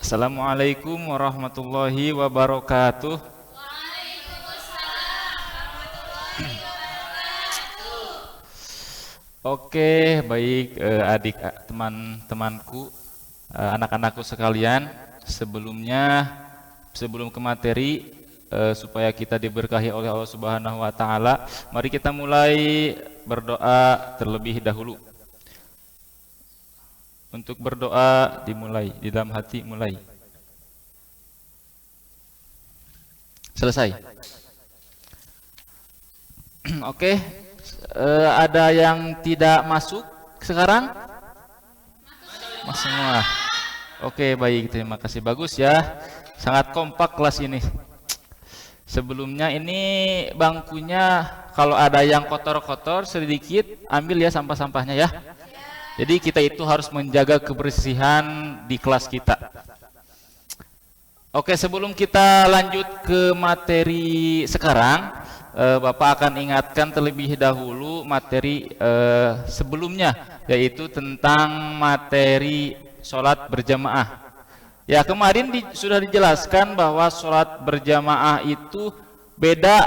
Assalamualaikum warahmatullahi wabarakatuh. Oke, baik adik teman-temanku, anak-anakku sekalian. Sebelum ke materi, supaya kita diberkahi oleh Allah Subhanahu wa taala, mari kita mulai berdoa terlebih dahulu. Untuk berdoa dimulai di dalam hati, mulai. Selesai. Oke. Ada yang tidak masuk sekarang? Masuk semua. Oke, baik, terima kasih, bagus ya. Sangat kompak kelas ini. Sebelumnya ini bangkunya kalau ada yang kotor-kotor sedikit ambil ya sampah-sampahnya ya. Jadi kita itu harus menjaga kebersihan di kelas kita. Oke, sebelum kita lanjut ke materi sekarang, Bapak akan ingatkan terlebih dahulu materi sebelumnya, yaitu tentang materi sholat berjamaah. Ya, kemarin sudah dijelaskan bahwa sholat berjamaah itu beda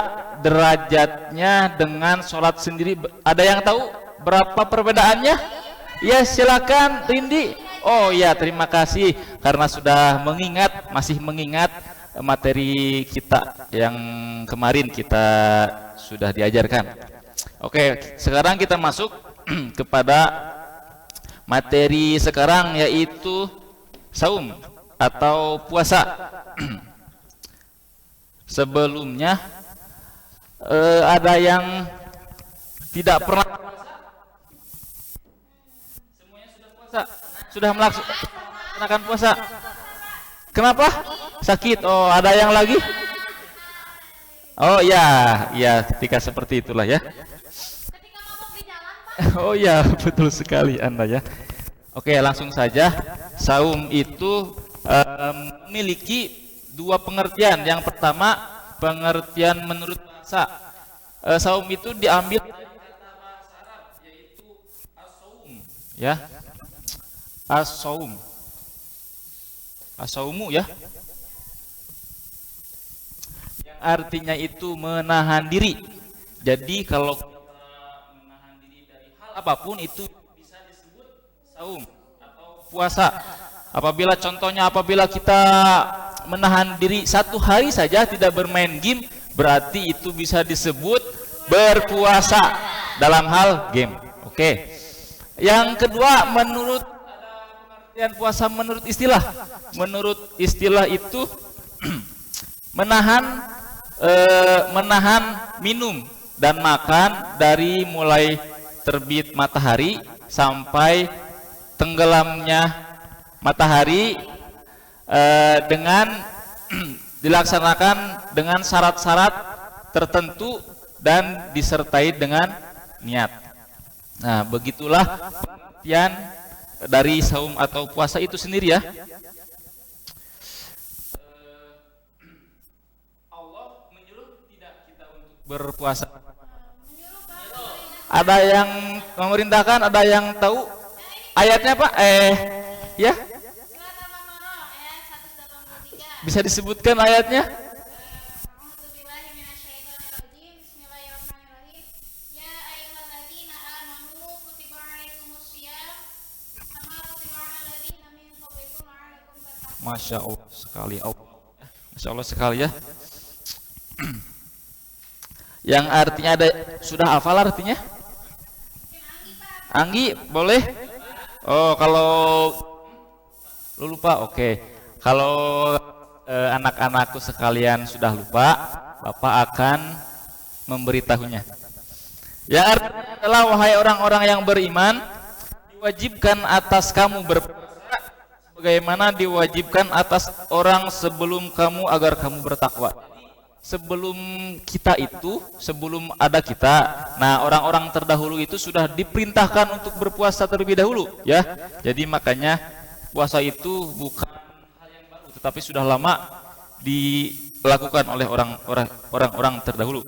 derajatnya dengan sholat sendiri. Ada yang tahu berapa perbedaannya? Ya, silakan Rindi. Oh ya, terima kasih karena sudah masih mengingat materi kita yang kemarin kita sudah diajarkan. Oke, sekarang kita masuk kepada materi sekarang, yaitu saum atau puasa. Sebelumnya ada yang tidak pernah puasa? Semuanya sudah puasa? Sudah melaksanakan puasa? Kenapa? Sakit. Oh, ada yang lagi? Oh ya, ketika seperti itulah ya. Ketika ngomong di jalan, Pak. Oh ya, betul sekali Anda ya. Oke, langsung saja. Saum itu memiliki dua pengertian. Yang pertama, pengertian menurut bahasa. Saum itu diambil dari kata bahasa Arab, yaitu as-saum, ya. As-saum. As-saumu ya. Yang artinya itu menahan diri. Jadi kalau kita menahan diri dari hal apapun itu bisa disebut saum atau puasa. Apabila kita menahan diri satu hari saja tidak bermain game, berarti itu bisa disebut berpuasa dalam hal game. Oke. Yang kedua, pengertian puasa menurut istilah. Menurut istilah itu menahan minum dan makan dari mulai terbit matahari sampai tenggelamnya matahari, dengan dilaksanakan dengan syarat-syarat tertentu dan disertai dengan niat. Nah, begitulah pengertian dari saum atau puasa itu sendiri ya. Allah menyuruh tidak kita untuk berpuasa? Ada yang memerintahkan, ada yang tahu ayatnya Pak? Ya? Bisa disebutkan ayatnya? Masya Allah sekali, Masya Allah sekali ya. Yang artinya ada, sudah hafal artinya? Anggi, boleh? Oh, kalau lu lupa, oke. Kalau anak-anakku sekalian sudah lupa, Bapak akan memberitahunya. Yang artinya adalah, wahai orang-orang yang beriman, diwajibkan atas kamu berpuasa bagaimana diwajibkan atas orang sebelum kamu agar kamu bertakwa. Sebelum ada kita, nah orang-orang terdahulu itu sudah diperintahkan untuk berpuasa terlebih dahulu ya. Jadi makanya puasa itu bukan hal yang baru, tetapi sudah lama dilakukan oleh orang-orang terdahulu.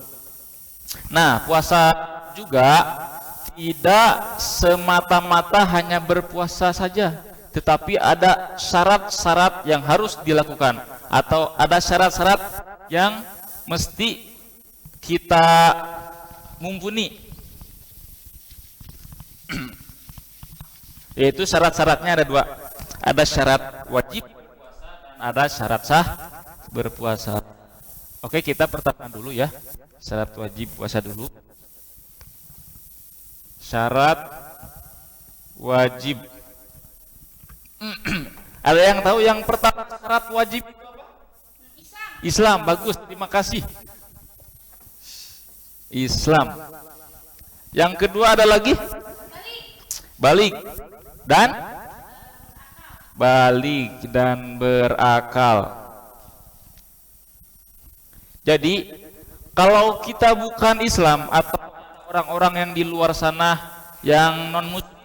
Nah, puasa juga tidak semata-mata hanya berpuasa saja, tetapi ada syarat-syarat yang harus dilakukan atau ada syarat-syarat yang mesti kita mumpuni. Yaitu syarat-syaratnya ada dua. Ada syarat wajib dan ada syarat sah berpuasa. Oke, kita pertama dulu ya. Syarat wajib puasa dulu. Syarat wajib. Ada yang tahu yang pertama syarat wajib itu apa? Islam. Bagus, terima kasih. Islam. Yang kedua ada lagi? Balik dan berakal. Jadi kalau kita bukan Islam atau orang-orang yang di luar sana yang non muslim,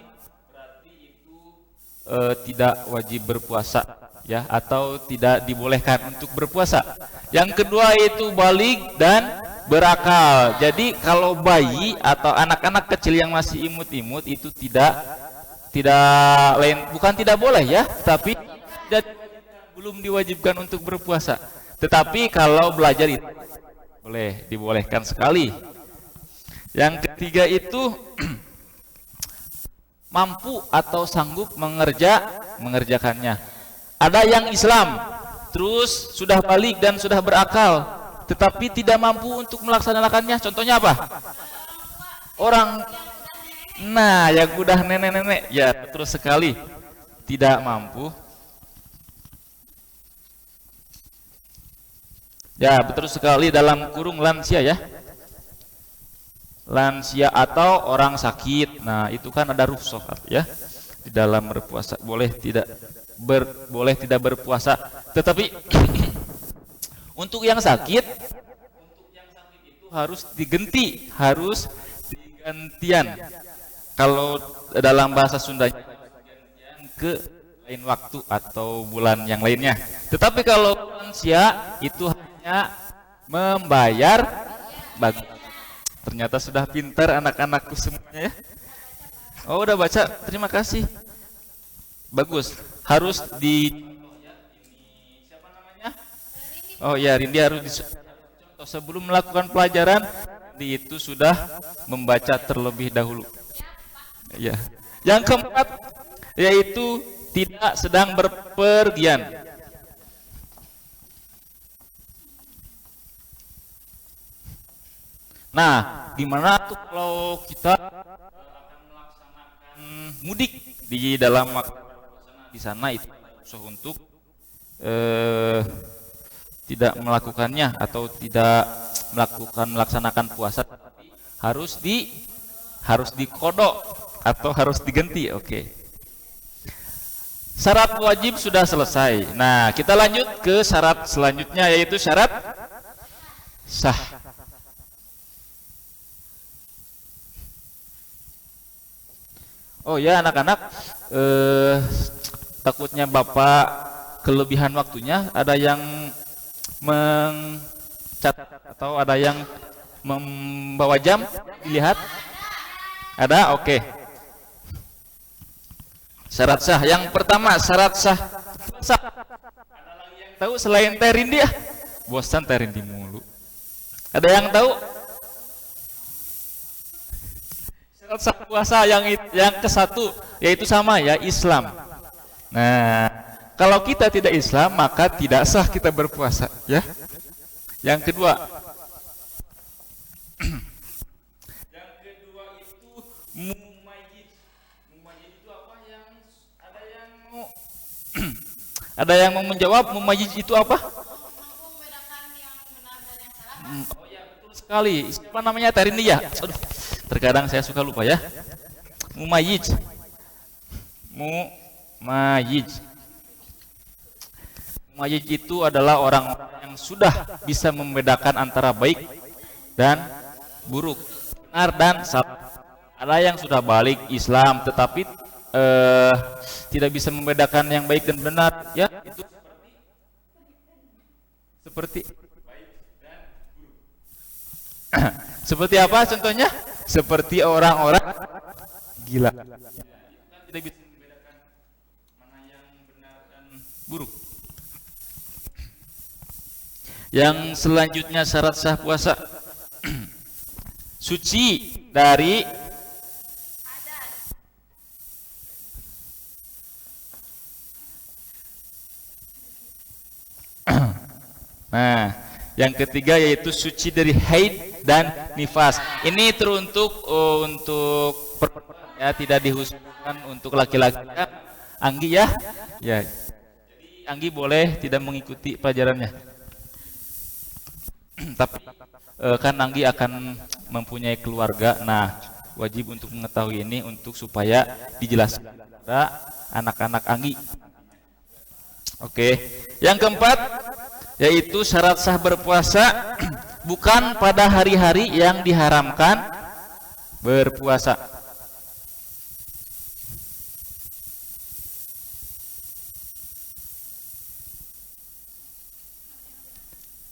berarti itu tidak wajib berpuasa ya, atau tidak dibolehkan untuk berpuasa. Yang kedua itu balik dan berakal. Jadi kalau bayi atau anak-anak kecil yang masih imut-imut itu bukan tidak boleh ya, tapi belum diwajibkan untuk berpuasa. Tetapi kalau belajar itu boleh, dibolehkan sekali. Yang ketiga itu mampu atau sanggup mengerjakannya. Ada yang Islam terus sudah balik dan sudah berakal tetapi tidak mampu untuk melaksanakannya. Contohnya apa? Orang yang udah nenek-nenek ya, terus sekali tidak mampu. Ya, betul sekali, dalam kurung lansia ya. Lansia atau orang sakit. Nah, itu kan ada rukhsah ya. Di dalam berpuasa boleh tidak berpuasa. Tetapi untuk yang sakit itu harus digantian. Kalau dalam bahasa Sundanya ke lain waktu atau bulan yang lainnya. Tetapi kalau lansia itu hanya membayar. Bagus. Ternyata sudah pintar anak-anakku semuanya ya. Oh, udah baca, terima kasih. Bagus. Harus siapa namanya? Oh ya, Rindi harus contoh sebelum melakukan pelajaran itu sudah membaca terlebih dahulu. Ya. Yang keempat yaitu tidak sedang berpergian. Nah, gimana tuh kalau kita akan melaksanakan mudik di dalam di sana itu untuk tidak melakukannya atau tidak melaksanakan puasa, harus dikodok atau harus diganti. Oke. Syarat wajib sudah selesai. Nah, kita lanjut ke syarat selanjutnya yaitu syarat sah. Oh ya anak-anak, takutnya Bapak kelebihan waktunya, ada yang mencatat atau ada yang membawa jam dilihat? Ada? Oke. Syarat sah. Yang pertama syarat sah. Ada lagi yang tahu selain Terindi ya? Bosan Terindi mulu. Ada yang tahu? Syarat sah puasa yang ke satu yaitu sama ya, Islam. Nah, kalau kita tidak Islam maka tidak sah kita berpuasa ya. Yang kedua itu mumayyid. Mumayyid itu apa? Yang ada yang mau menjawab mumayyid itu apa? Membedakan yang benar dan yang salah. Oh ya, betul sekali. Siapa namanya Tarini ya? Aduh, terkadang saya suka lupa ya. Mumayyid. Mumayyid itu adalah orang yang sudah bisa membedakan antara baik dan buruk, benar dan salah. Ada yang sudah balik Islam tetapi tidak bisa membedakan yang baik dan benar ya, itu seperti baik dan buruk. Seperti apa contohnya? Seperti orang-orang gila. Tidak bisa membedakan mana buruk. Yang selanjutnya syarat sah puasa suci dari nah, yang ketiga yaitu suci dari haid dan nifas. Ini teruntuk untuk ya, tidak dihususkan untuk laki-laki. Anggi ya, ya. Jadi Anggi boleh tidak mengikuti pelajarannya. Tapi kan Anggi akan mempunyai keluarga. Nah, wajib untuk mengetahui ini untuk supaya dijelaskan kepada anak-anak Anggi. Oke. Yang keempat yaitu syarat sah berpuasa bukan pada hari-hari yang diharamkan berpuasa.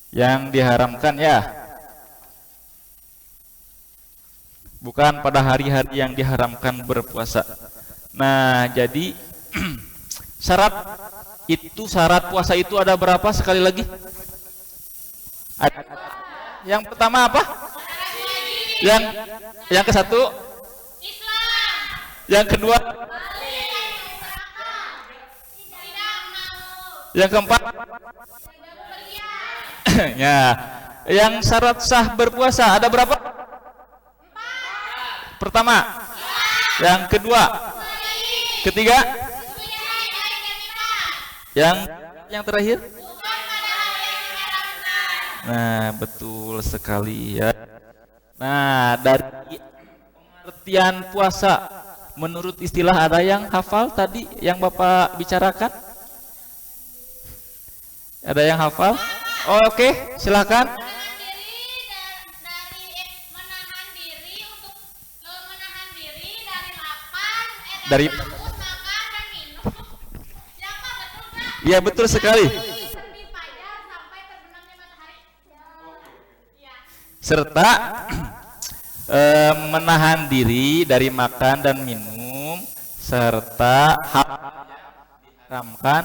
Yang diharamkan ya bukan pada hari-hari yang diharamkan berpuasa. Nah, jadi syarat puasa itu ada berapa sekali lagi? Yang pertama apa? Yang ke satu Islam. Yang kedua yang keempat ya. Yang syarat sah berpuasa ada berapa? Pertama. Yang kedua. Ketiga. Yang terakhir. Nah, betul sekali ya. Nah, dari pengertian puasa menurut istilah ada yang hafal tadi yang Bapak bicarakan? Ada yang hafal? Oh, oke, silakan. Dari iya, betul sekali. Serta menahan diri dari makan dan minum serta haramkan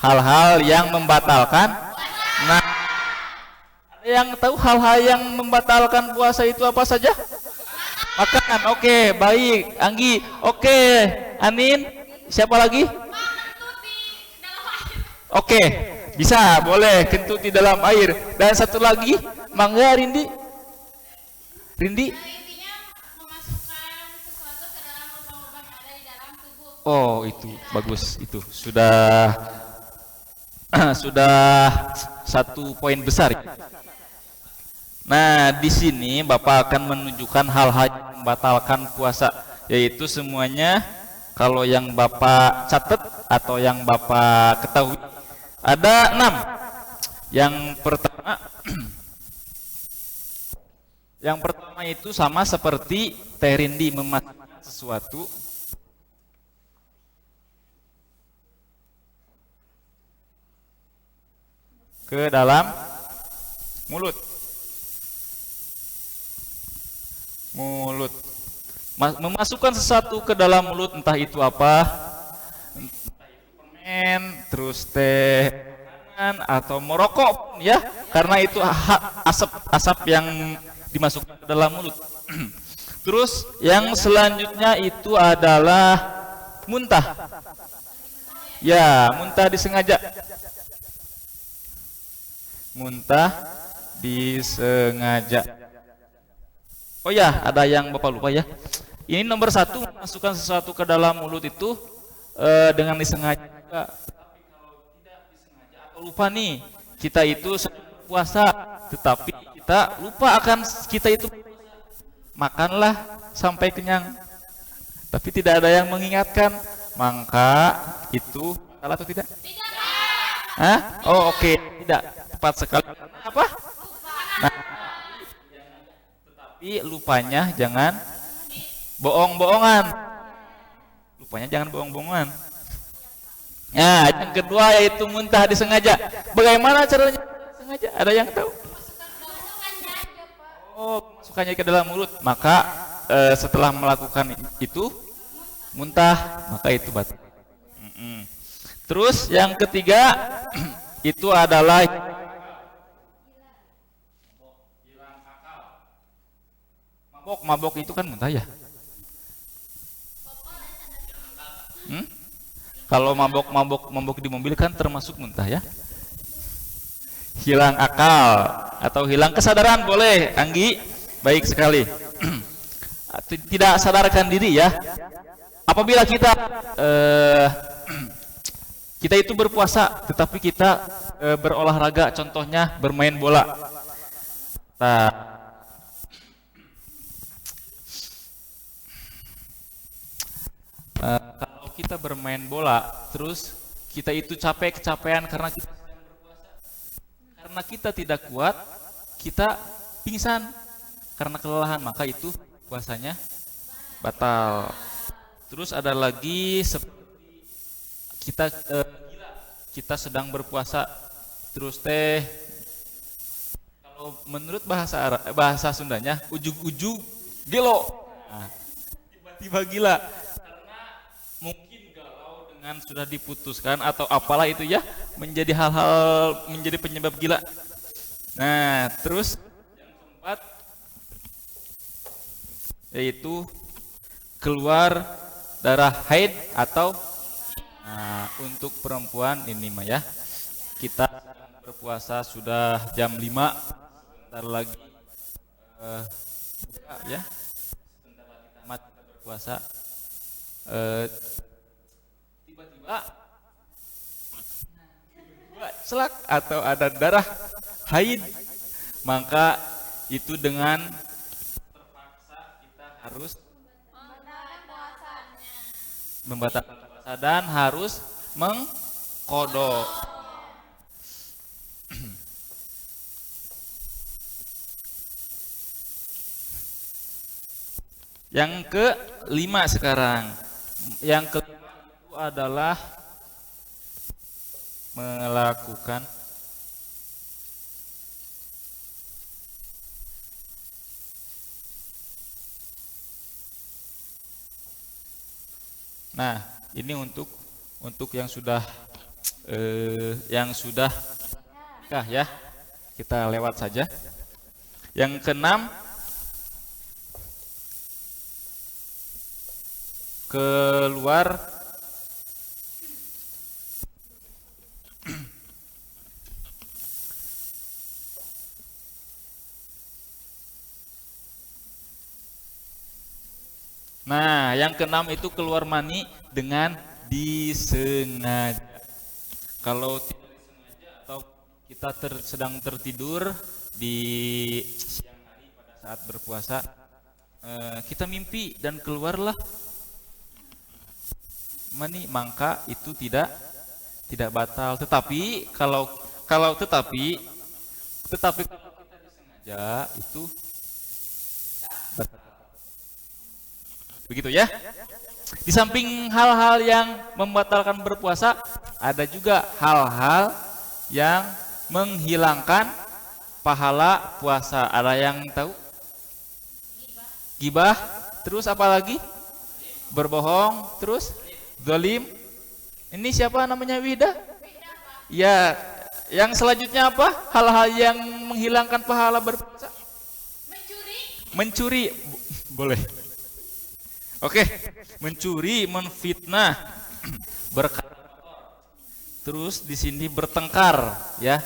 hal-hal yang membatalkan. Nah, ada yang tahu hal-hal yang membatalkan puasa itu apa saja? Makan. Oke, baik. Anggi. Oke, Anin. Siapa lagi? Oke, bisa, boleh kentut di dalam air. Dan satu lagi, mangga Rindi. Oh, itu bagus, itu sudah satu poin besar. Nah, di sini Bapak akan menunjukkan hal-hal yang membatalkan puasa, yaitu semuanya kalau yang Bapak catat atau yang Bapak ketahui ada 6. Yang pertama itu sama seperti Teh Rindi, memasukkan sesuatu ke dalam mulut. Memasukkan sesuatu ke dalam mulut, entah itu apa, permen, terus teh atau merokok ya, karena itu asap yang dimasukkan ke dalam mulut. Terus yang selanjutnya itu adalah muntah. Ya, muntah disengaja. Muntah disengaja. Oh ya, ada yang Bapak lupa ya. Ini nomor 1, masukkan sesuatu ke dalam mulut itu dengan disengaja. Tapi kalau tidak disengaja atau lupa nih, kita itu puasa, tetapi kita lupa akan kita itu makanlah sampai kenyang, tapi tidak ada yang mengingatkan, maka itu salah atau tidak? Hah? Oh, oke, tidak tepat sekali. Apa? Nah, tetapi lupanya jangan bohong-bohongan. Lupanya jangan bohong-bohongan. Nah, yang kedua yaitu muntah disengaja. Bagaimana caranya sengaja? Ada yang tahu? Oh, masukkannya ke dalam mulut. Maka setelah melakukan itu muntah, maka itu batal. Terus yang ketiga itu adalah mabok itu kan muntah ya. Hmm? Kalau mabok di mobil kan termasuk muntah ya. Hilang akal atau hilang kesadaran boleh, Anggi. Baik sekali. Tidak sadarkan diri ya. Apabila kita kita itu berpuasa tetapi kita berolahraga, contohnya bermain bola. Nah, kalau kita bermain bola terus kita itu kecapean karena kita tidak kuat, kita pingsan karena kelelahan, maka itu puasanya batal. Terus ada lagi kita sedang berpuasa terus kalau menurut bahasa Sundanya ujug-ujug gelo. Nah, tiba-tiba gila karena mungkin galau dengan sudah diputuskan atau apalah itu ya, menjadi menjadi penyebab gila. Nah, terus yang keempat yaitu keluar darah haid atau untuk perempuan ini mah ya, kita berpuasa sudah jam 5, sebentar lagi buka ya, sebentar lagi tamat kita berpuasa, tiba-tiba selak atau ada darah haid, maka itu dengan terpaksa kita harus membatalkan puasa dan harus mengqadha. Yang kelima sekarang. Yang kelima itu adalah melakukan ini untuk yang sudah nikah ya. Kita lewat saja. Yang keenam, keluar yang keenam itu keluar mani dengan disengaja. Kalau tidak disengaja atau kita sedang tertidur di siang hari pada saat berpuasa, kita mimpi dan keluarlah mani, maka itu tidak batal. Tetapi kalau kita disengaja itu batal. Begitu ya. Di samping hal-hal yang membatalkan berpuasa, ada juga hal-hal yang menghilangkan pahala puasa. Ada yang tahu? Gibah, terus apa lagi? Berbohong, terus zalim. Ini siapa namanya, Wida? Ya, yang selanjutnya apa? Hal-hal yang menghilangkan pahala berpuasa. Mencuri. Boleh. Oke, mencuri, menfitnah, berkata, terus di sini bertengkar, ya,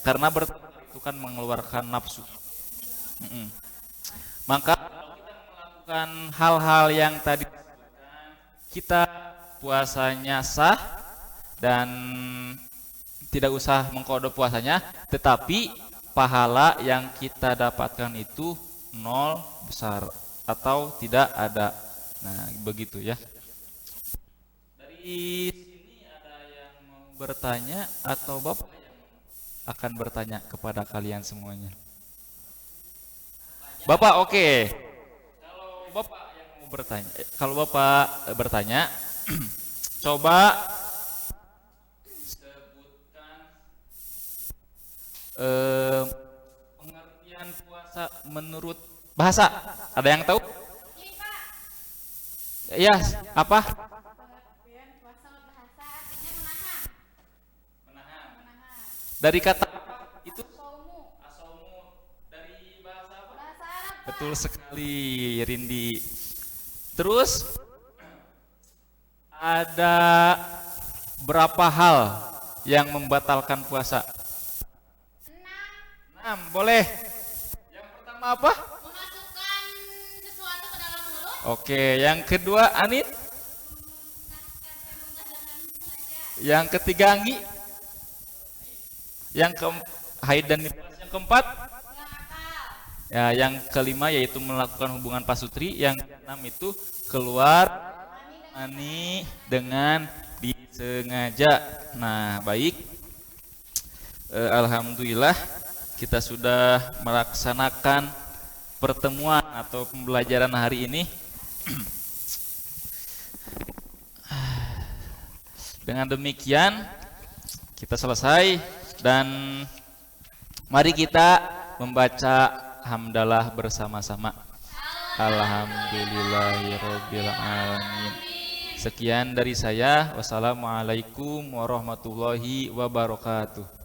karena bertengkar itu kan mengeluarkan nafsu. Maka kalau kita melakukan hal-hal yang tadi kita puasanya sah dan tidak usah mengqadha puasanya, tetapi pahala yang kita dapatkan itu nol, besar atau tidak ada. Nah, begitu ya. Dari sini ada yang mau bertanya atau Bapak yang akan bertanya kepada kalian semuanya? Bapak, oke. Kalau Bapak yang mau bertanya, coba sebutkan pengertian puasa menurut bahasa. Ada yang tahu? Ya, apa? Pengertian puasa bahasa artinya menahan. Dari kata itu asomu dari bahasa apa? Betul sekali, Rindi. Terus ada berapa hal yang membatalkan puasa? 6, boleh. Yang pertama apa? Memasukkan sesuatu ke dalam mulut. Oke, yang kedua Anit? Yang ketiga Anggi? Yang haid dan nifas. Yang keempat? Ya, yang kelima yaitu melakukan hubungan pasutri. Yang keenam itu keluar mani dengan disengaja. Nah, baik. Alhamdulillah kita sudah melaksanakan pertemuan atau pembelajaran hari ini. Dengan demikian kita selesai dan mari kita membaca hamdalah bersama-sama. Alhamdulillahirabbil alamin. Sekian dari saya. Wassalamualaikum warahmatullahi wabarakatuh.